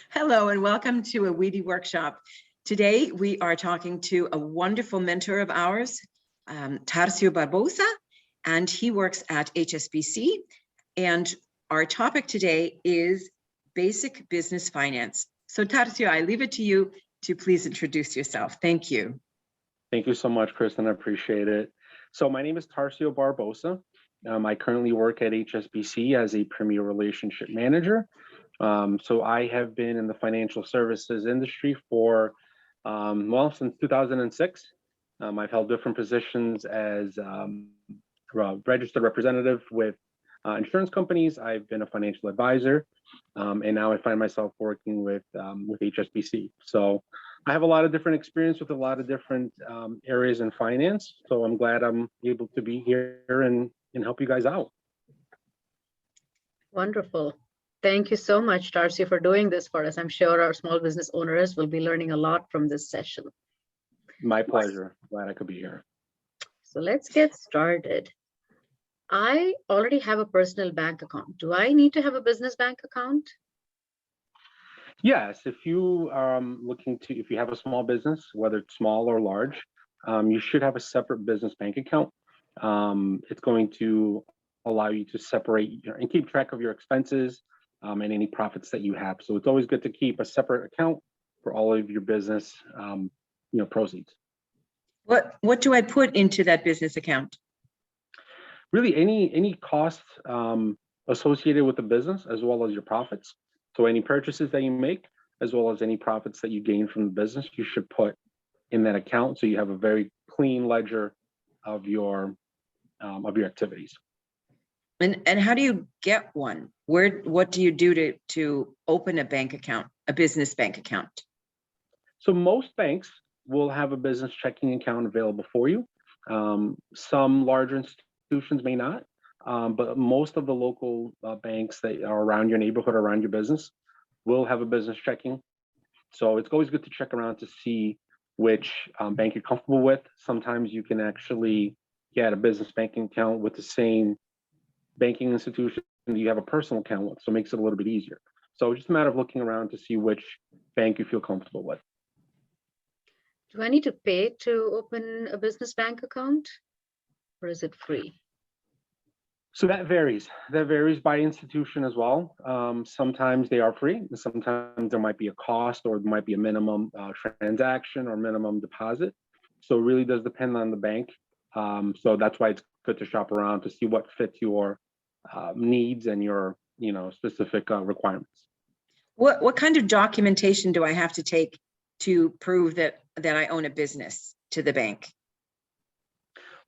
Hello and welcome to a WEDI workshop. Today we are talking to a wonderful mentor of ours, Tarcio Barbosa, and he works at HSBC. And our topic today is basic business finance. So Tarcio, I leave it to you to please introduce yourself. Thank you. Thank you so much, Kristen. I appreciate it. So my name is Tarcio Barbosa. I currently work at HSBC as a Premier Relationship Manager. So I have been in the financial services industry for, since 2006. I've held different positions as registered representative with insurance companies. I've been a financial advisor, and now I find myself working with HSBC. So I have a lot of different experience with a lot of different areas in finance. So I'm glad I'm able to be here and help you guys out. Wonderful. Thank you so much, Tarcio, for doing this for us. I'm sure our small business owners will be learning a lot from this session. My pleasure. Glad I could be here. So let's get started. I already have a personal bank account. Do I need to have a business bank account? Yes, if you if you have a small business, whether it's small or large, you should have a separate business bank account. It's going to allow you to separate and keep track of your expenses and any profits that you have. So it's always good to keep a separate account for all of your business, proceeds. What do I put into that business account? Really, any costs associated with the business, as well as your profits. So any purchases that you make, as well as any profits that you gain from the business, you should put in that account so you have a very clean ledger of your activities. And how do you get one? What do you do to open a bank account, a business bank account? So most banks will have a business checking account available for you. Some larger institutions may not, but most of the local banks that are around your neighborhood, around your business, will have a business checking. So it's always good to check around to see which bank you're comfortable with. Sometimes you can actually get a business banking account with the same banking institution that you have a personal account with, so it makes it a little bit easier. So it's just a matter of looking around to see which bank you feel comfortable with. Do I need to pay to open a business bank account, or is it free? So that varies. That varies by institution as well. Sometimes they are free, and sometimes there might be a cost, or there might be a minimum transaction or minimum deposit. So it really does depend on the bank. So that's why it's good to shop around to see what fits your needs and your specific requirements. What kind of documentation do I have to take to prove that I own a business to the bank?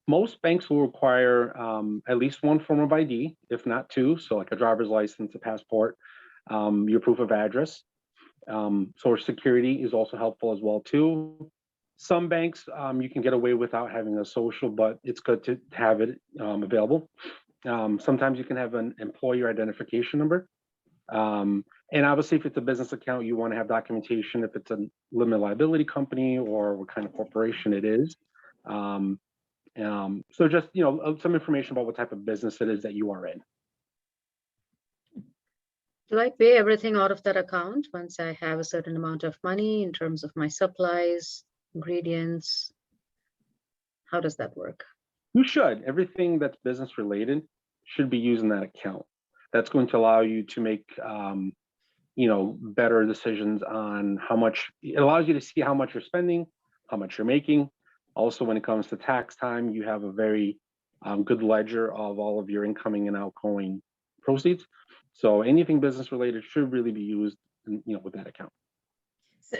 Most banks will require at least one form of ID, if not two. So like a driver's license, a passport, your proof of address. Social security is also helpful as well too. Some banks you can get away without having a social, but it's good to have it available. Sometimes you can have an employer identification number. And obviously, if it's a business account, you want to have documentation if it's a limited liability company or what kind of corporation it is. So just, some information about what type of business it is that you are in. Do I pay everything out of that account once I have a certain amount of money in terms of my supplies, ingredients? How does that work? You should. Everything that's business related should be used in that account. That's going to allow you to make, better decisions on how much. It allows you to see how much you're spending, how much you're making. Also, when it comes to tax time, you have a very good ledger of all of your incoming and outgoing proceeds. So anything business related should really be used, with that account.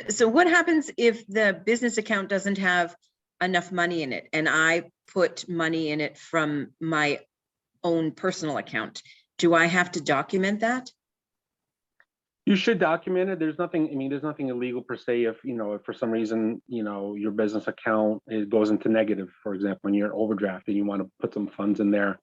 So what happens if the business account doesn't have enough money in it and I put money in it from my own personal account? Do I have to document that? You should document it. There's nothing illegal per se if for some reason, your business account goes into negative, for example, when you're in overdraft and you want to put some funds in there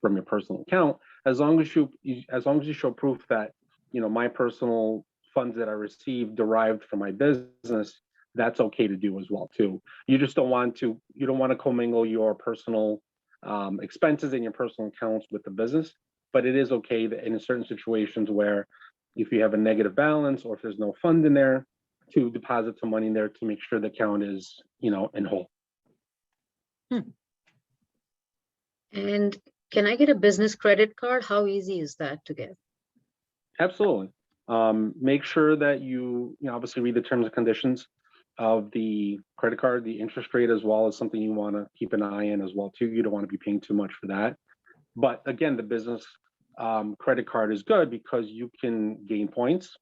from your personal account, as long as you show proof that, my personal funds that I received derived from my business, that's okay to do as well too. You don't want to commingle your personal expenses in your personal accounts with the business, but it is okay that in certain situations where if you have a negative balance or if there's no fund in there, to deposit some money in there to make sure the account is, in whole. And can I get a business credit card? How easy is that to get? Absolutely. Make sure that you obviously read the terms and conditions of the credit card, the interest rate as well is something you want to keep an eye on as well too. You don't want to be paying too much for that. But again, the business credit card is good because you can gain points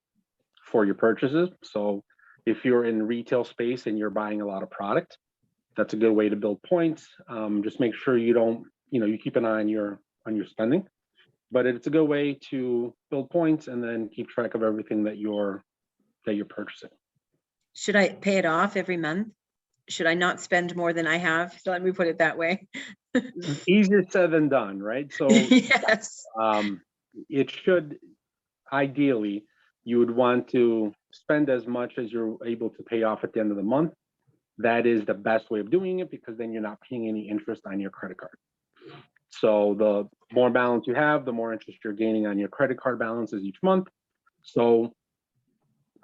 for your purchases. So if you're in retail space and you're buying a lot of product, that's a good way to build points. Just make sure you don't, you keep an eye on your spending. But it's a good way to build points and then keep track of everything that you're purchasing. Should I pay it off every month? Should I not spend more than I have? So let me put it that way. Easier said than done, right? So yes. It should, ideally, you would want to spend as much as you're able to pay off at the end of the month. That is the best way of doing it because then you're not paying any interest on your credit card. So the more balance you have, the more interest you're gaining on your credit card balances each month. So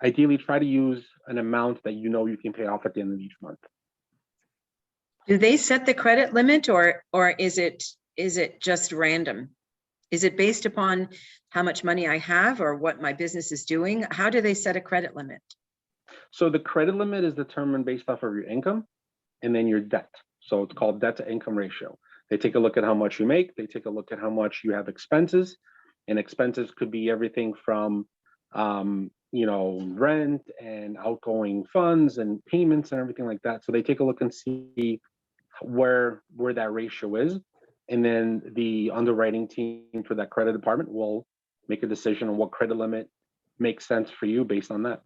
ideally try to use an amount that you can pay off at the end of each month. Do they set the credit limit or is it just random? Is it based upon how much money I have or what my business is doing? How do they set a credit limit? So the credit limit is determined based off of your income and then your debt. So it's called debt to income ratio. They take a look at how much you make. They take a look at how much you have expenses, and expenses could be everything from, rent and outgoing funds and payments and everything like that. So they take a look and see where that ratio is. And then the underwriting team for that credit department will make a decision on what credit limit makes sense for you based on that.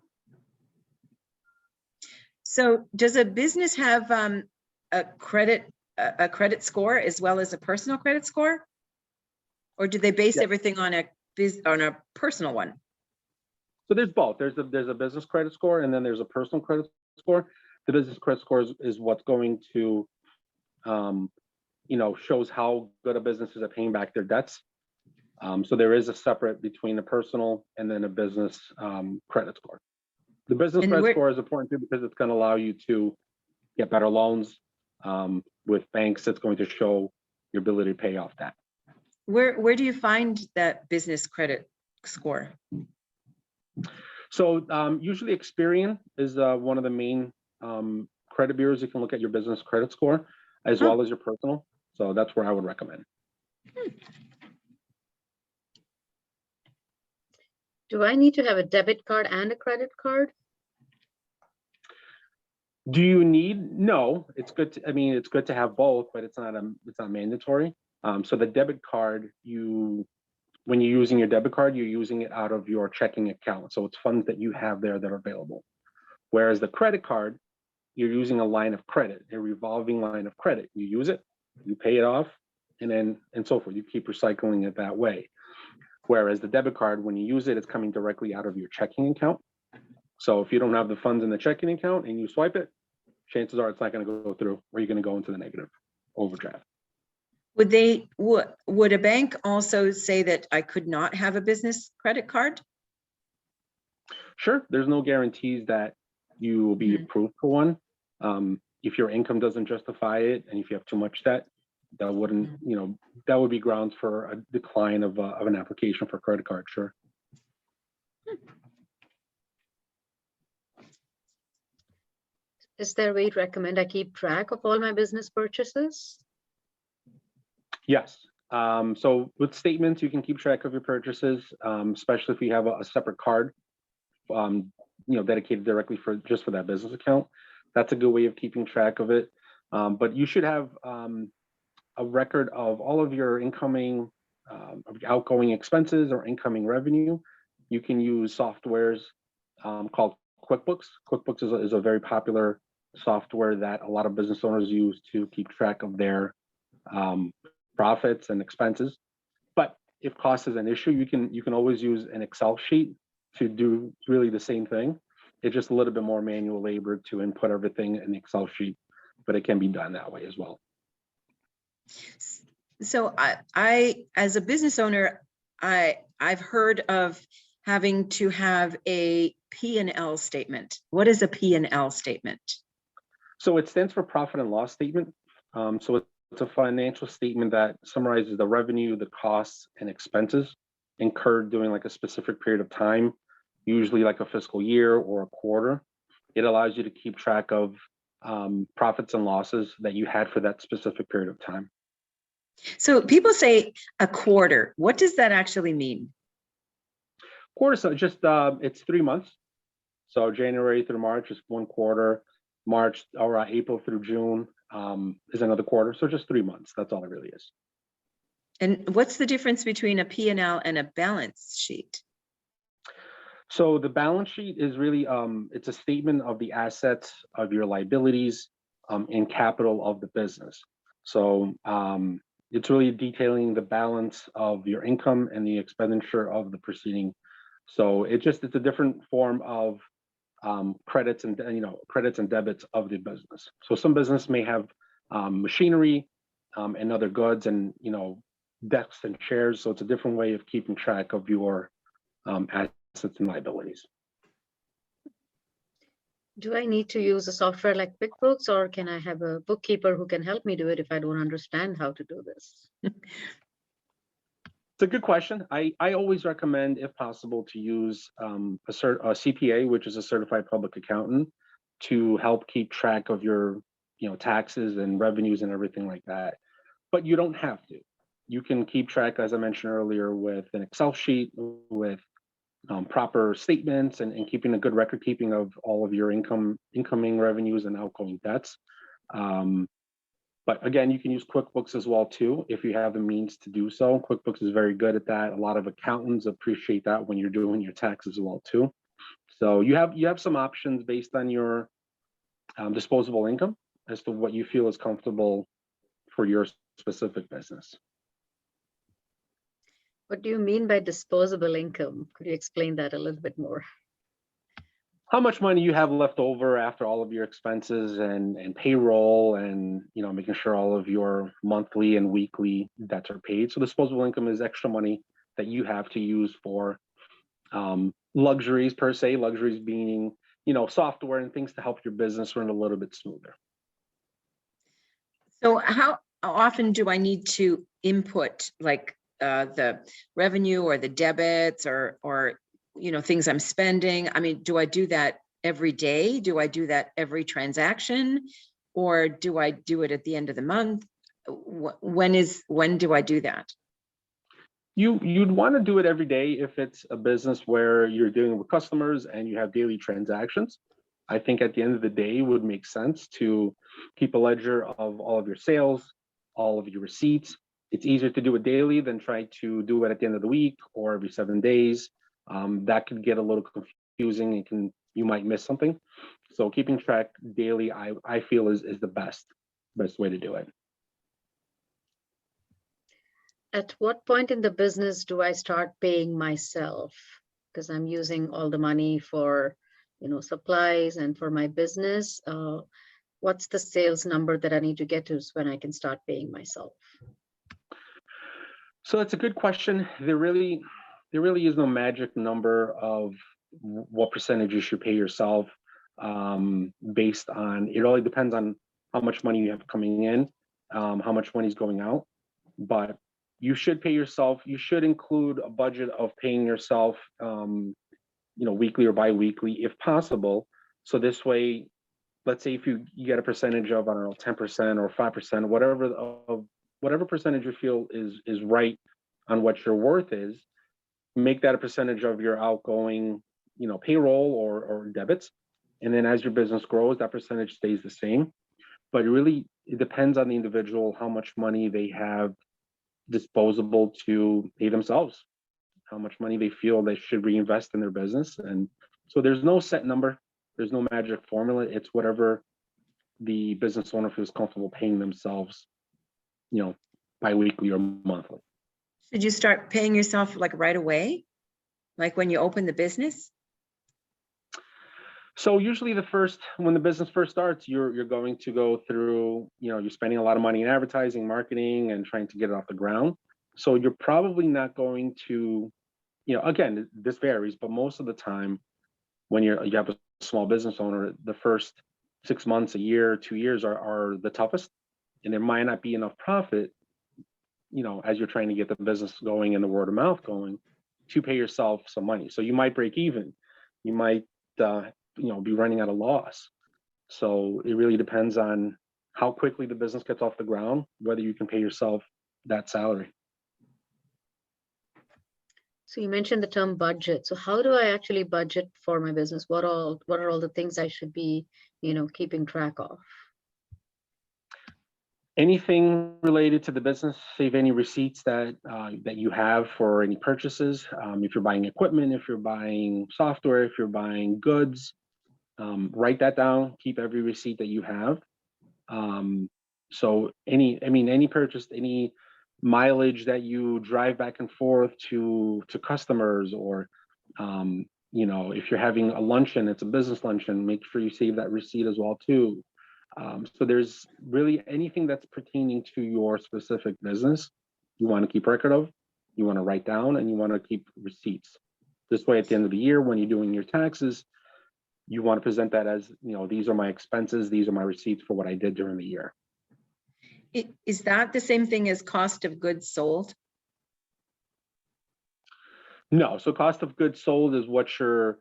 So does a business have a credit score as well as a personal credit score? Or do they base everything on a personal one? So there's both. There's a business credit score and then there's a personal credit score. The business credit score is what's going to shows how good a business is at paying back their debts. So there is a separate between a personal and then a business credit score. The business credit score is important too because it's going to allow you to get better loans with banks. That's going to show your ability to pay off that. Where do you find that business credit score? So usually Experian is one of the main credit bureaus. You can look at your business credit score as well as your personal. So that's where I would recommend. Do I need to have a debit card and a credit card? Do you need? No, it's good. It's good to have both, but it's not mandatory. So the debit card, when you're using your debit card, you're using it out of your checking account. So it's funds that you have there that are available. Whereas the credit card, you're using a line of credit, a revolving line of credit. You use it, you pay it off, and so forth. You keep recycling it that way. Whereas the debit card, when you use it, it's coming directly out of your checking account. So if you don't have the funds in the checking account and you swipe it, chances are it's not going to go through, or you're going to go into the negative overdraft. Would a bank also say that I could not have a business credit card? Sure. There's no guarantees that you will be approved for one. If your income doesn't justify it, and if you have too much debt, that wouldn't, that would be grounds for a decline of an application for a credit card. Sure. Is there a way to recommend I keep track of all my business purchases? Yes. So with statements, you can keep track of your purchases, especially if you have a separate card, dedicated directly for that business account. That's a good way of keeping track of it. But you should have a record of all of your incoming, outgoing expenses or incoming revenue. You can use softwares called QuickBooks. QuickBooks is a very popular software that a lot of business owners use to keep track of their profits and expenses. But if cost is an issue, you can always use an Excel sheet to do really the same thing. It's just a little bit more manual labor to input everything in the Excel sheet, but it can be done that way as well. So I as a business owner, I've heard of having to have a P&L statement. What is a P&L statement? So it stands for profit and loss statement. So it's a financial statement that summarizes the revenue, the costs, and expenses incurred during like a specific period of time, usually like a fiscal year or a quarter. It allows you to keep track of profits and losses that you had for that specific period of time. So people say a quarter. What does that actually mean? Quarter, so just it's 3 months. So January through March is one quarter. March or April through June is another quarter. So just 3 months. That's all it really is. And what's the difference between a P&L and a balance sheet? So the balance sheet is really it's a statement of the assets, of your liabilities, and capital of the business. So it's really detailing the balance of your income and the expenditure of the preceding. So it's a different form of credits and credits and debits of the business. So some business may have machinery and other goods and desks and chairs. So it's a different way of keeping track of your assets and liabilities. Do I need to use a software like QuickBooks, or can I have a bookkeeper who can help me do it if I don't understand how to do this? It's a good question. I always recommend, if possible, to use a CPA, which is a certified public accountant, to help keep track of your taxes and revenues and everything like that. But you don't have to. You can keep track, as I mentioned earlier, with an Excel sheet, with proper statements and keeping a good record keeping of all of your incoming revenues and outgoing debts. But again, you can use QuickBooks as well too, if you have the means to do so. QuickBooks is very good at that. A lot of accountants appreciate that when you're doing your taxes as well too. So you have some options based on your disposable income as to what you feel is comfortable for your specific business. What do you mean by disposable income? Could you explain that a little bit more? How much money you have left over after all of your expenses and payroll and making sure all of your monthly and weekly debts are paid. So disposable income is extra money that you have to use for luxuries per se, luxuries being software and things to help your business run a little bit smoother. So how often do I need to input like the revenue or the debits or things I'm spending? I mean, do I do that every day? Do I do that every transaction? Or do I do it at the end of the month? When do I do that? You'd want to do it every day if it's a business where you're dealing with customers and you have daily transactions. I think at the end of the day, it would make sense to keep a ledger of all of your sales, all of your receipts. It's easier to do it daily than try to do it at the end of the week or every 7 days. That could get a little confusing and you might miss something. So keeping track daily, I feel is the best way to do it. At what point in the business do I start paying myself? Because I'm using all the money for supplies and for my business. What's the sales number that I need to get to when I can start paying myself? So that's a good question. There really is no magic number of what percentage you should pay yourself based on, it all depends on how much money you have coming in, how much money is going out. But you should pay yourself. You should include a budget of paying yourself, weekly or bi-weekly if possible. So this way, let's say if you get a percentage of, 10% or 5%, whatever percentage you feel is right on what your worth is, make that a percentage of your outgoing, payroll or debits. And then as your business grows, that percentage stays the same. But it depends on the individual, how much money they have disposable to pay themselves, how much money they feel they should reinvest in their business. And so there's no set number. There's no magic formula. It's whatever the business owner feels comfortable paying themselves, bi-weekly or monthly. Should you start paying yourself like right away? Like when you open the business? So usually when the business first starts, you're going to go through, you're spending a lot of money in advertising, marketing, and trying to get it off the ground. So you're probably not going to, again, this varies, but most of the time when you have a small business owner, the first 6 months, a year, 2 years are the toughest. And there might not be enough profit, as you're trying to get the business going and the word of mouth going to pay yourself some money. So you might break even. You might, be running at a loss. So it really depends on how quickly the business gets off the ground, whether you can pay yourself that salary. So you mentioned the term budget. So how do I actually budget for my business? What are all the things I should be, keeping track of? Anything related to the business, save any receipts that you have for any purchases. If you're buying equipment, if you're buying software, if you're buying goods, write that down. Keep every receipt that you have. So any purchase, any mileage that you drive back and forth to customers, or if you're having a luncheon, it's a business luncheon, make sure you save that receipt as well too. So there's really anything that's pertaining to your specific business you want to keep record of, you want to write down, and you want to keep receipts. This way, at the end of the year, when you're doing your taxes, you want to present that as, these are my expenses, these are my receipts for what I did during the year. Is that the same thing as cost of goods sold? No, so cost of goods sold is what your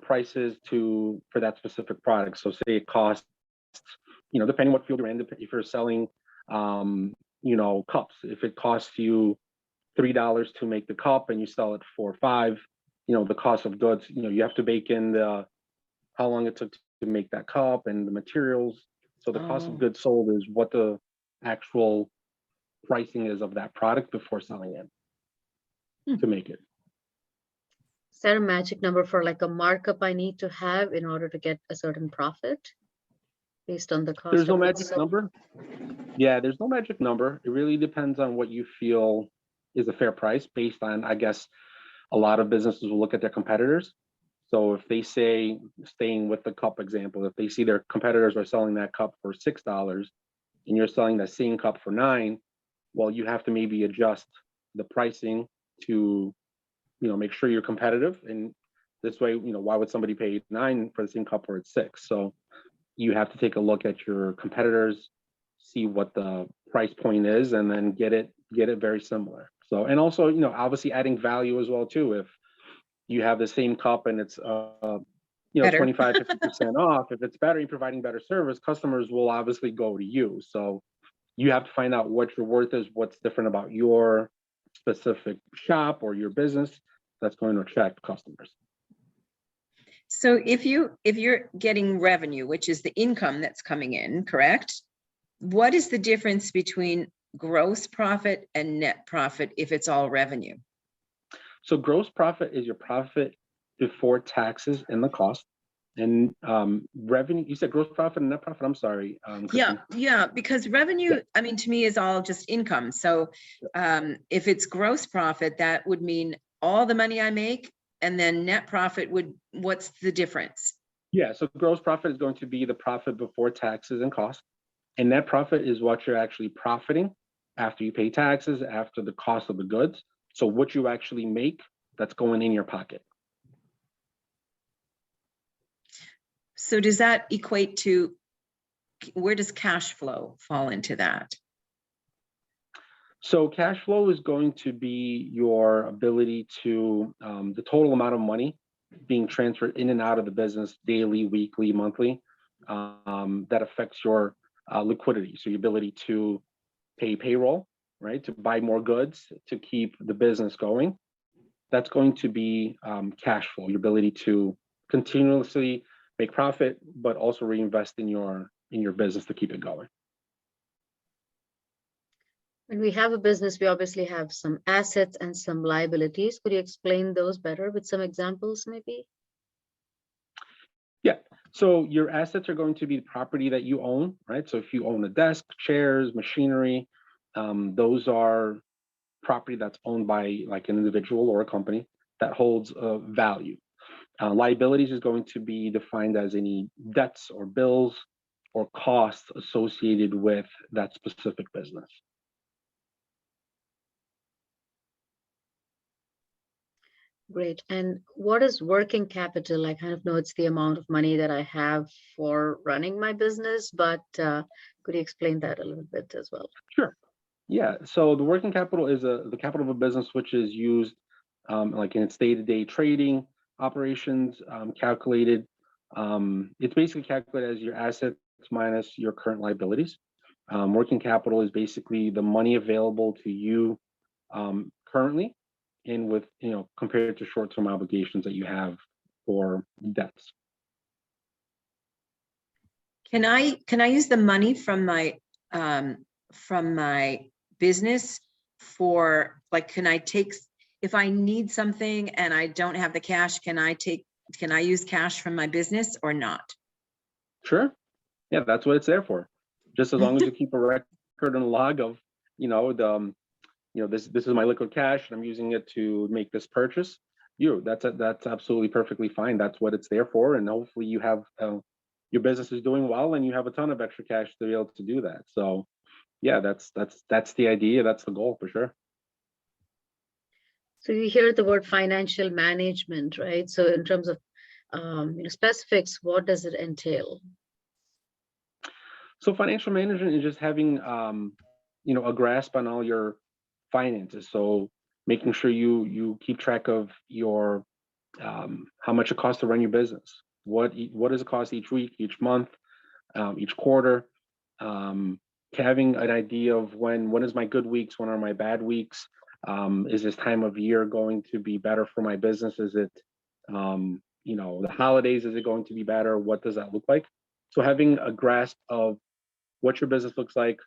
price is for that specific product. So say it costs, depending what field you're in, if you're selling, cups, if it costs you $3 to make the cup and you sell it for $5, the cost of goods, you have to bake in how long it took to make that cup and the materials. So the cost of goods sold is what the actual pricing is of that product before selling it to make it. Is there a magic number for like a markup I need to have in order to get a certain profit based on the cost? There's no magic number. Yeah, there's no magic number. It really depends on what you feel is a fair price based on, I guess, a lot of businesses will look at their competitors. So if they say, staying with the cup example, if they see their competitors are selling that cup for $6 and you're selling that same cup for $9, well, you have to maybe adjust the pricing to, make sure you're competitive. And this way, why would somebody pay $9 for the same cup where it's $6? So you have to take a look at your competitors, see what the price point is, and then get it very similar. So, and also, obviously adding value as well too. If you have the same cup and it's 25, 50% off, if it's better, you're providing better service, customers will obviously go to you. So you have to find out what your worth is, what's different about your specific shop or your business that's going to attract customers. So if you're getting revenue, which is the income that's coming in, correct? What is the difference between gross profit and net profit if it's all revenue? So gross profit is your profit before taxes and the cost. And revenue, you said gross profit and net profit? I'm sorry. Yeah, because revenue, to me, is all just income. So if it's gross profit, that would mean all the money I make, and then net profit what's the difference? Yeah, so gross profit is going to be the profit before taxes and cost. And net profit is what you're actually profiting after you pay taxes, after the cost of the goods. So what you actually make that's going in your pocket. So does that equate to, where does cash flow fall into that? So cash flow is going to be your ability to, the total amount of money being transferred in and out of the business daily, weekly, monthly, that affects your liquidity. So your ability to pay payroll, right? To buy more goods, to keep the business going. That's going to be cash flow, your ability to continuously make profit, but also reinvest in your business to keep it going. When we have a business, we obviously have some assets and some liabilities. Could you explain those better with some examples, maybe? Yeah. So your assets are going to be the property that you own, right? So if you own a desk, chairs, machinery, those are property that's owned by like an individual or a company that holds value. Liabilities is going to be defined as any debts or bills or costs associated with that specific business. Great. And what is working capital? I kind of know it's the amount of money that I have for running my business, but could you explain that a little bit as well? Sure. Yeah. So the working capital is the capital of a business, which is used like in its day-to-day trading operations, calculated. It's basically calculated as your assets minus your current liabilities. Working capital is basically the money available to you currently, and with compared to short-term obligations that you have for debts. Can I use the money from my business for, like, can I take, if I need something and I don't have the cash, can I use cash from my business or not? Sure. Yeah, that's what it's there for. Just as long as you keep a record and a log of, this is my liquid cash and I'm using it to make this purchase. That's absolutely perfectly fine. That's what it's there for. And hopefully you have your business is doing well and you have a ton of extra cash to be able to do that. So yeah, that's the idea. That's the goal for sure. So you hear the word financial management, right? So in terms of specifics, what does it entail? So financial management is just having a grasp on all your finances. So making sure you keep track of your how much it costs to run your business. What does it cost each week, each month, each quarter? Having an idea of when is my good weeks, when are my bad weeks? Is this time of year going to be better for my business? Is it the holidays? Is it going to be better? What does that look like? So having a grasp of what your business looks like,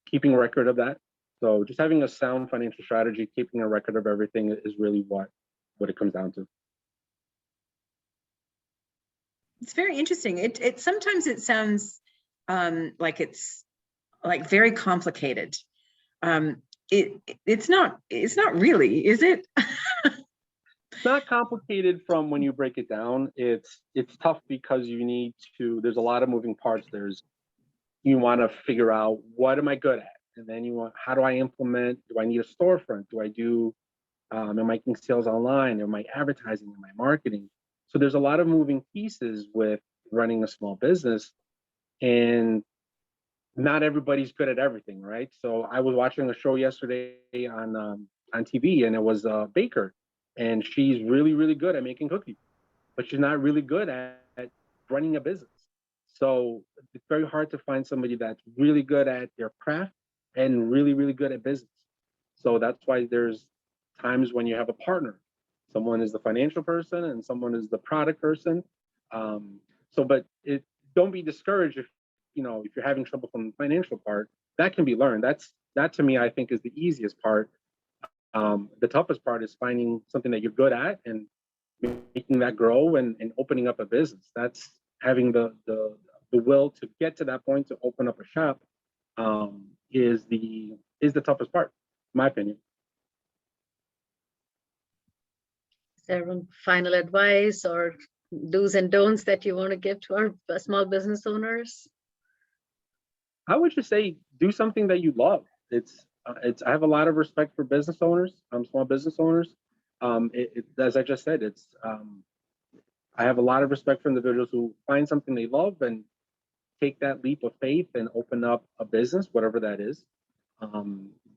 keeping a record of that. So just having a sound financial strategy, keeping a record of everything is really what it comes down to. It's very interesting. It sometimes it sounds like it's like very complicated. It's not really, is it? It's not complicated from when you break it down. It's tough because there's a lot of moving parts. You want to figure out what am I good at? And then how do I implement? Do I need a storefront? Am I making sales online? Am I advertising? Am I marketing? So there's a lot of moving pieces with running a small business, and not everybody's good at everything, right? So I was watching a show yesterday on TV, and it was a baker, and she's really, really good at making cookies, but she's not really good at running a business. So it's very hard to find somebody that's really good at their craft and really, really good at business. So that's why there's times when you have a partner. Someone is the financial person and someone is the product person. But don't be discouraged if you're having trouble from the financial part. That can be learned. That to me, I think, is the easiest part. The toughest part is finding something that you're good at and making that grow and opening up a business. That's having the will to get to that point to open up a shop is the toughest part, in my opinion. Is there one final advice or do's and don'ts that you want to give to our small business owners? I would just say do something that you love. I have a lot of respect for business owners, small business owners. As I just said, I have a lot of respect for individuals who find something they love and take that leap of faith and open up a business, whatever that is.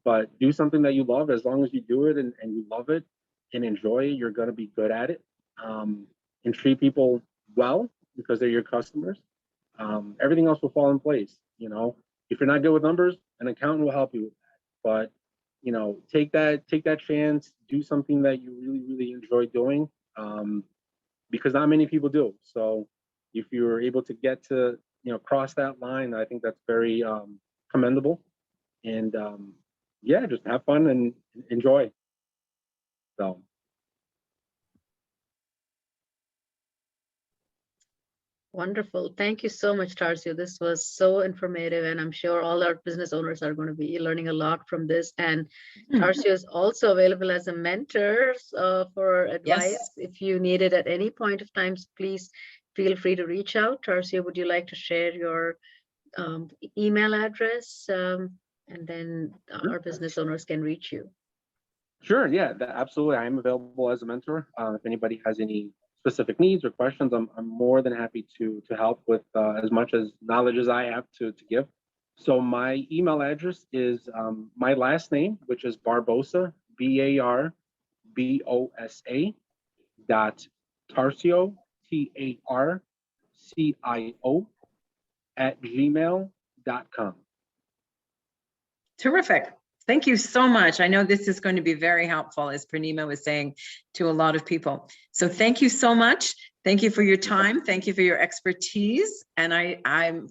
But do something that you love. As long as you do it and you love it and enjoy it, you're going to be good at it. And treat people well because they're your customers. Everything else will fall in place. If you're not good with numbers, an accountant will help you with that. But take that chance. Do something that you really, really enjoy doing. Because not many people do. So if you're able to get to cross that line, I think that's very commendable. And just have fun and enjoy. So. Wonderful. Thank you so much, Tarcio. This was so informative, and I'm sure all our business owners are going to be learning a lot from this. And Tarcio is also available as a mentor for advice. Yes. If you need it at any point of time, please feel free to reach out. Tarcio, would you like to share your email address? And then our business owners can reach you. Sure, yeah, absolutely. I am available as a mentor. If anybody has any specific needs or questions, I'm more than happy to help with as much as knowledge as I have to give. So my email address is my last name, which is Barbosa, BARBOSA .Tarcio, TARCIO @gmail.com. Terrific. Thank you so much. I know this is going to be very helpful, as Purnima was saying, to a lot of people. So thank you so much. Thank you for your time. Thank you for your expertise. And I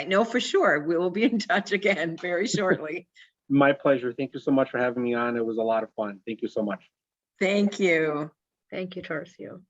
know for sure we will be in touch again very shortly. My pleasure. Thank you so much for having me on. It was a lot of fun. Thank you so much. Thank you. Thank you, Tarcio.